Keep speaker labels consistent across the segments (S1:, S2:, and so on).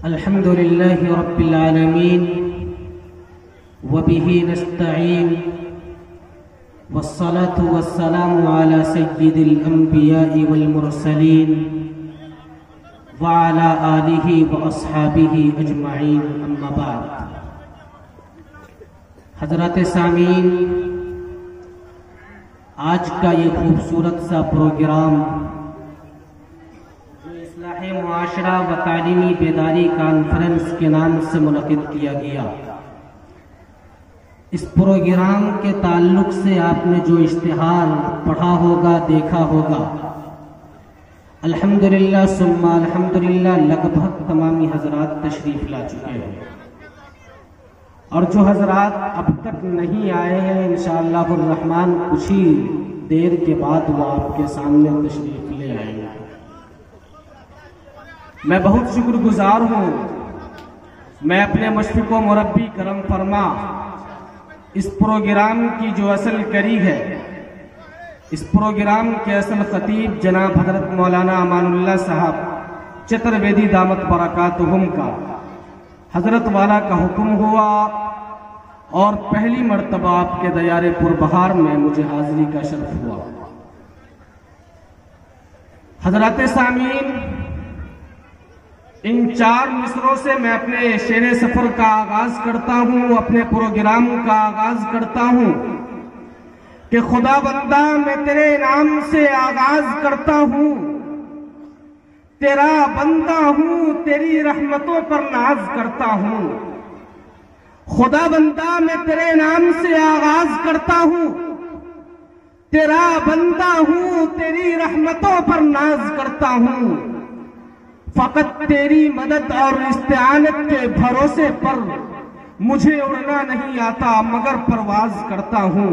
S1: الحمد لله رب العالمين وبه نستعين والصلاة والسلام على سيد الأنبياء والمرسلين وعلى آله وأصحابه أجمعين أما بعد. حضرات سامعین، آج کا یہ خوبصورت سا پروگرام جو اصلاح معاشرہ و تعلیمی بیداری کانفرنس کے نام سے منعقد کیا گیا، اس پروگرام کے تعلق سے آپ نے جو اشتہار پڑھا ہوگا، دیکھا ہوگا، الحمدللہ ثم الحمدللہ لگ بھگ تمامی حضرات تشریف لا چکے ہیں، اور جو حضرات اب تک نہیں آئے ہیں انشاءاللہ الرحمن کچھ ہی دیر کے بعد وہ آپ کے سامنے تشریف لے آئیں گے. میں بہت شکر گزار ہوں، میں اپنے مشفق و مربی کرم فرما اس پروگرام کی جو اصل کری ہے، اس پروگرام کے اصل خطیب جناب حضرت مولانا امان اللہ صاحب چترویدی دامت برکاتہم کا حضرت والا کا حکم ہوا اور پہلی مرتبہ آپ کے دیار پربہار میں مجھے حاضری کا شرف ہوا. حضرات سامعین، ان 4 مصروں سے میں اپنے شعر سفر کا آغاز کرتا ہوں، اپنے پروگرام کا آغاز کرتا ہوں کہ خدا بندہ میں تیرے نام سے آغاز کرتا ہوں، تیرا بندہ ہوں، تیری رحمتوں پر ناز کرتا ہوں. خدا بندہ میں تیرے نام سے آغاز کرتا ہوں، تیرا بندہ ہوں، تیری رحمتوں پر ناز کرتا ہوں. فقط تیری مدد اور استعانت کے بھروسے پر مجھے اڑنا نہیں آتا مگر پرواز کرتا ہوں.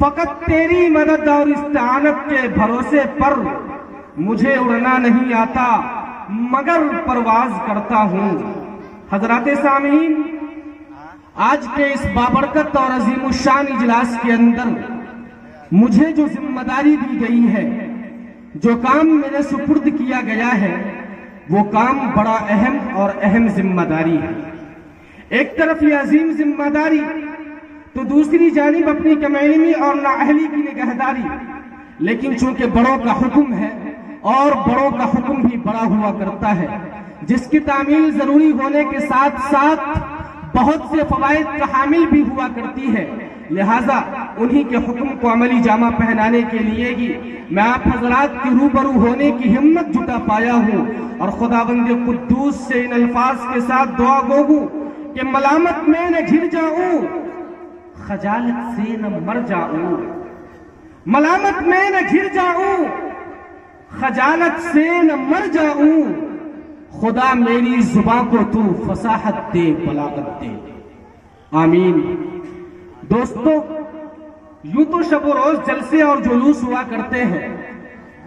S1: فقط تیری مدد اور استعانت کے بھروسے پر مجھے اڑنا نہیں آتا مگر پرواز کرتا ہوں. حضرات سامعین، آج کے اس بابرکت اور عظیم الشان اجلاس کے اندر مجھے جو ذمہ داری دی گئی ہے، جو کام میرے سپرد کیا گیا ہے، وہ کام بڑا اہم اور اہم ذمہ داری ہے. ایک طرف یہ عظیم ذمہ داری تو دوسری جانب اپنی کم علمی اور نااہلی کی نگہداری. لیکن چونکہ بڑوں کا حکم ہے اور بڑوں کا حکم بھی بڑا ہوا کرتا ہے، جس کی تعمیل ضروری ہونے کے ساتھ ساتھ بہت سے فوائد کا حامل بھی ہوا کرتی ہے، لہٰذا انہی کے حکم کو عملی جامہ پہنانے کے لیے ہی میں آپ حضرات کے روبرو ہونے کی ہمت جٹا پایا ہوں، اور خداوند قدوس سے ان الفاظ کے ساتھ دعا گو ہوں کہ ملامت میں نہ گھر جاؤں، خجالت سے نہ مر جاؤں. ملامت میں نہ گھر جاؤں، خجالت سے نہ مر جاؤں. خدا میری زبان کو تو فصاحت دے، بلاغت دے. آمین. دوستو، یوں تو شب و روز جلسے اور جلوس ہوا کرتے ہیں،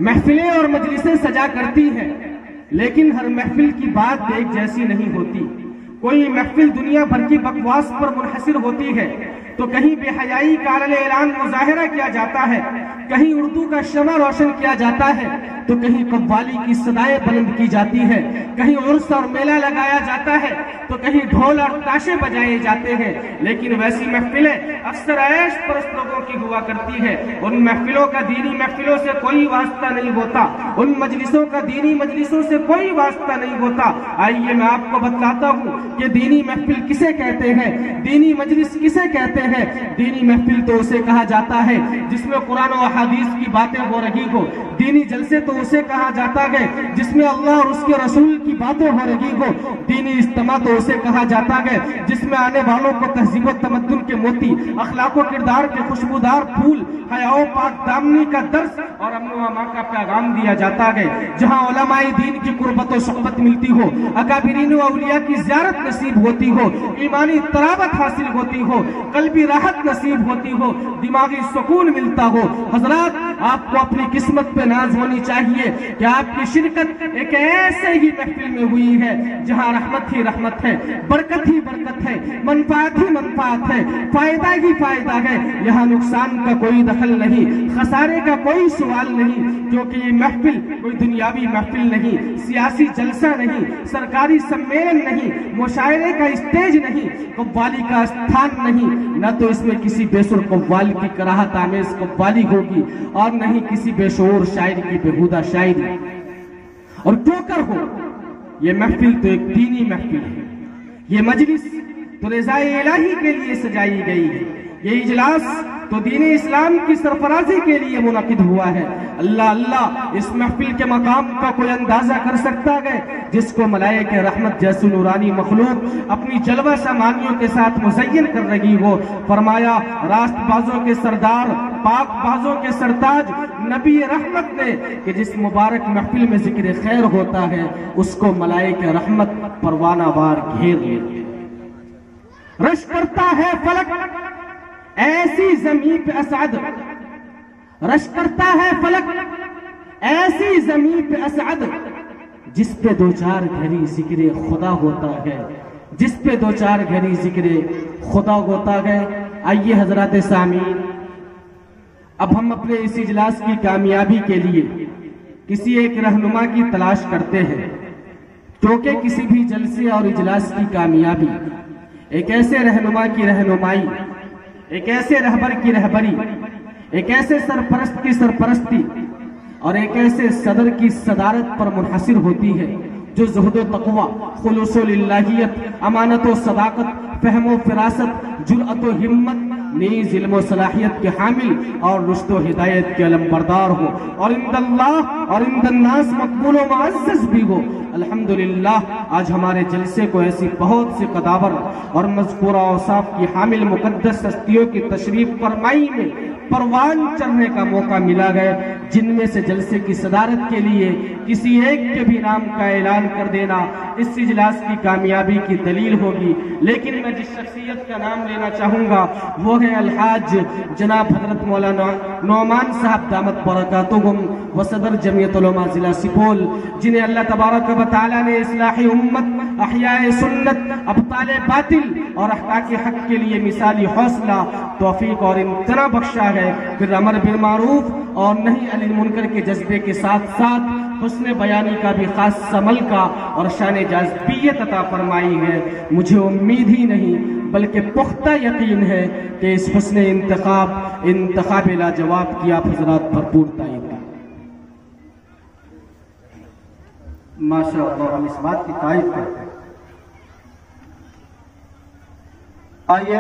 S1: محفلیں اور مجلسیں سجا کرتی ہیں، لیکن ہر محفل کی بات ایک جیسی نہیں ہوتی. کوئی محفل دنیا بھر کی بکواس پر منحصر ہوتی ہے، تو کہیں بے حیائی کا اعلان مظاہرہ کیا جاتا ہے، کہیں اردو کا شمع روشن کیا جاتا ہے، تو کہیں قوالی کی صدائیں بلند کی جاتی ہے، کہیں عرس اور میلہ لگایا جاتا ہے، تو کہیں ڈھول اور تاشے بجائے جاتے ہیں. لیکن ویسی محفلیں اکثر عیش پرست لوگوں کی ہوا کرتی ہے. ان محفلوں کا دینی محفلوں سے کوئی واسطہ نہیں ہوتا، ان مجلسوں کا دینی مجلسوں سے کوئی واسطہ نہیں ہوتا. آئیے میں آپ کو بتلاتا ہوں کہ دینی محفل کسے کہتے ہیں، دینی مجلس کسے کہتے ہیں. دینی محفل تو اسے کہا جاتا ہے جس میں قرآن و حدیث کی باتیں ہو رہی ہو. دینی جلسے تو اسے کہا جاتا ہے جس میں اللہ اور اس کے رسول کی باتیں ہو رہی ہو. دینی اجتماع تو اسے کہا جاتا ہے جس میں آنے والوں کو تہذیب و تمدن کے موتی، اخلاق و کردار کے خوشبودار پھول، حیا و پاک دامنی کا درس اور امن و امان کا پیغام دیا جاتا ہے. جہاں علماء دین کی قربت و صحبت ملتی ہو، اکابرین و اولیاء کی زیارت نصیب ہوتی ہو، ایمانی تراوت حاصل ہوتی ہو، قلبی راحت نصیب ہوتی ہو، دماغی سکون ملتا ہو. حضرت حضرات آپ کو اپنی قسمت پہ ناز ہونی چاہیے کہ آپ کی شرکت ایک ایسے ہی محفل میں ہوئی ہے جہاں رحمت ہی رحمت ہے، برکت ہی برکت ہے، منفعت ہی منفعت ہے، فائدہ ہی فائدہ ہے۔ یہاں نقصان کا کوئی دخل نہیں، خسارے کا کوئی سوال نہیں، کیونکہ یہ محفل کوئی دنیاوی محفل نہیں، سیاسی جلسہ نہیں، سرکاری سمیلن نہیں، مشاعرے کا اسٹیج نہیں، قوالی کا استھان نہیں، نہ تو اس میں کسی بے سر قوال کی کراہت آمیز قوالی ہوگی اور نہ ہی کسی بے شعور شاعر کی بیہودہ شاعری۔ اور کیوں کر ہو، یہ محفل تو ایک دینی محفل ہے، یہ مجلس تو رضائے الہی کے لیے سجائی گئی ہے، یہ اجلاس تو دین اسلام کی سرفرازی کے لیے منعقد ہوا ہے۔ اللہ اللہ، اس محفل کے مقام کا کوئی اندازہ کر سکتا ہے جس کو ملائکہ رحمت جیسی نورانی مخلوق اپنی جلوہ سامانیوں کے ساتھ مزین کر رہی ہو؟ فرمایا راست بازوں کے سردار، پاک بازوں کے سرتاج نبی رحمت نے کہ جس مبارک محفل میں ذکر خیر ہوتا ہے اس کو ملائکہ رحمت پروانہ وار گھیر لیتے ہیں۔ رش کرتا ہے فلک ایسی زمین پہ اسعد، رش کرتا ہے فلک ایسی زمین پہ اسعد، جس پہ دو چار گھڑی ذکر خدا ہوتا ہے، جس پہ دو چار گھڑی ذکر خدا ہوتا ہے۔ آئیے حضرات سامعین، اب ہم اپنے اس اجلاس کی کامیابی کے لیے کسی ایک رہنما کی تلاش کرتے ہیں، کیونکہ کسی بھی جلسے اور اجلاس کی کامیابی ایک ایسے رہنما کی رہنمائی، ایک ایسے رہبر کی رہبری، ایک ایسے سرپرست کی سرپرستی اور ایک ایسے صدر کی صدارت پر منحصر ہوتی ہے جو زہد و تقوی، خلوص و للہیت، امانت و صداقت، فہم و فراست، جرأت و ہمت، نیز علم و صلاحیت کے حامل اور رشد و ہدایت کے علم بردار ہو اور عند اللہ اور عند الناس مقبول و معزز بھی ہو۔ الحمدللہ آج ہمارے جلسے کو ایسی بہت سی قداور اور مذکورہ اوصاف کی حامل مقدس ہستیوں کی تشریف فرمائی میں پروان چڑھنے کا موقع ملا گیا، جن میں سے جلسے کی صدارت کے لیے کسی ایک کے بھی نام کا اعلان کر دینا اس اجلاس کی کامیابی کی دلیل ہوگی۔ لیکن میں جس شخصیت کا نام لینا چاہوں گا وہ ہے الحاج جناب حضرت مولانا نعمان صاحب دامت برکاتہم و صدر جمعیت علماء ضلع سپول، جنہیں اللہ تبارک و تعالیٰ نے اصلاح امت، احیاء سنت، ابطال باطل اور احقاق حق کے لیے مثالی حوصلہ، توفیق اور امتناع بخشا ہے، پھر امر بالمعروف اور نہی عن المنکر کے جذبے کے ساتھ ساتھ حسن بیانی کا بھی خاص عمل کا اور شان جاذبیت عطا فرمائی ہے۔ مجھے امید ہی نہیں بلکہ پختہ یقین ہے کہ اس حسن انتخاب لاجواب کی آپ حضرات بھرپور تائید کریں۔
S2: ماشاءاللہ، ہم اس بات کی تائید کرتے ہیں۔ آئیے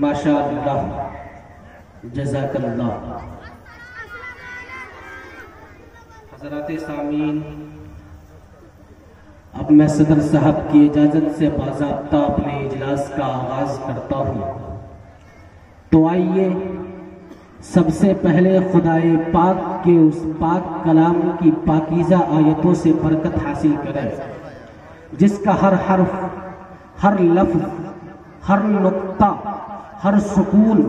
S1: ماشاءاللہ، جزاک اللہ۔ حضرات سامعین، اب میں صدر صاحب کی اجازت سے باضابطہ اپنے اجلاس کا آغاز کرتا ہوں، تو آئیے سب سے پہلے خدائے پاک کے اس پاک کلام کی پاکیزہ آیتوں سے برکت حاصل کریں، جس کا ہر حرف، ہر لفظ، ہر نقطہ، ہر سکون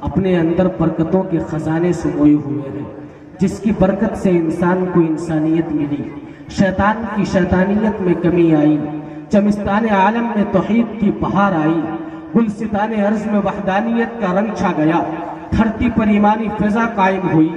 S1: اپنے اندر برکتوں کے خزانے سموئے ہوئے ہیں، جس کی برکت سے انسان کو انسانیت ملی، شیطان کی شیطانیت میں کمی آئی، چمستان عالم میں توحید کی بہار آئی، گلستان ارض میں وحدانیت کا رنگ چھا گیا، دھرتی پر ایمانی فضا قائم ہوئی،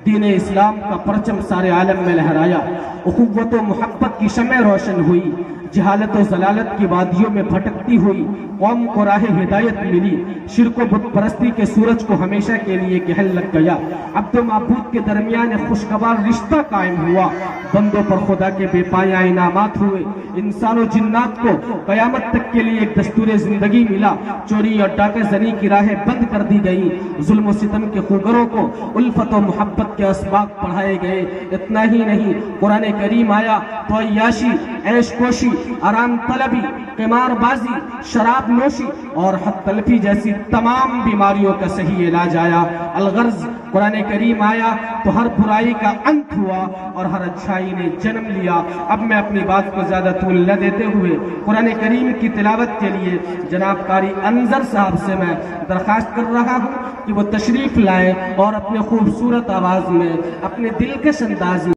S1: دین اسلام کا پرچم سارے عالم میں لہرایا، اخوت و محبت کی شمع روشن ہوئی، جہالت و ضلالت کی وادیوں میں بھٹکتی ہوئی قوم کو راہ ہدایت ملی، شرک و بت پرستی کے سورج کو ہمیشہ کے لیے کہل لگ گیا، عبد و معبود کے درمیان خوشگوار رشتہ قائم ہوا، بندوں پر خدا کے بے پایہ انعامات ہوئے، انسان و جنات کو قیامت تک کے لیے ایک دستور زندگی ملا، چوری اور ڈاکہ زنی کی راہیں بند کر دی گئی، ظلم و ستم کے خوگروں کو الفت و محبت کے اسباق پڑھائے گئے۔ اتنا ہی نہیں، قرآن کریم آیا تو عیاشی، عیش کوشی، آرام طلبی، قمار بازی، شراب نوشی اور حد تلفی جیسی تمام بیماریوں کا صحیح علاج آیا۔ الغرض قرآن کریم آیا تو ہر برائی کا انت ہوا اور ہر اچھائی نے جنم لیا۔ اب میں اپنی بات کو زیادہ طول نہ دیتے ہوئے قرآن کریم کی تلاوت کے لیے جناب قاری انظر صاحب سے میں درخواست کر رہا ہوں کہ وہ تشریف لائیں اور اپنے خوبصورت آواز میں اپنے دلکش انداز میں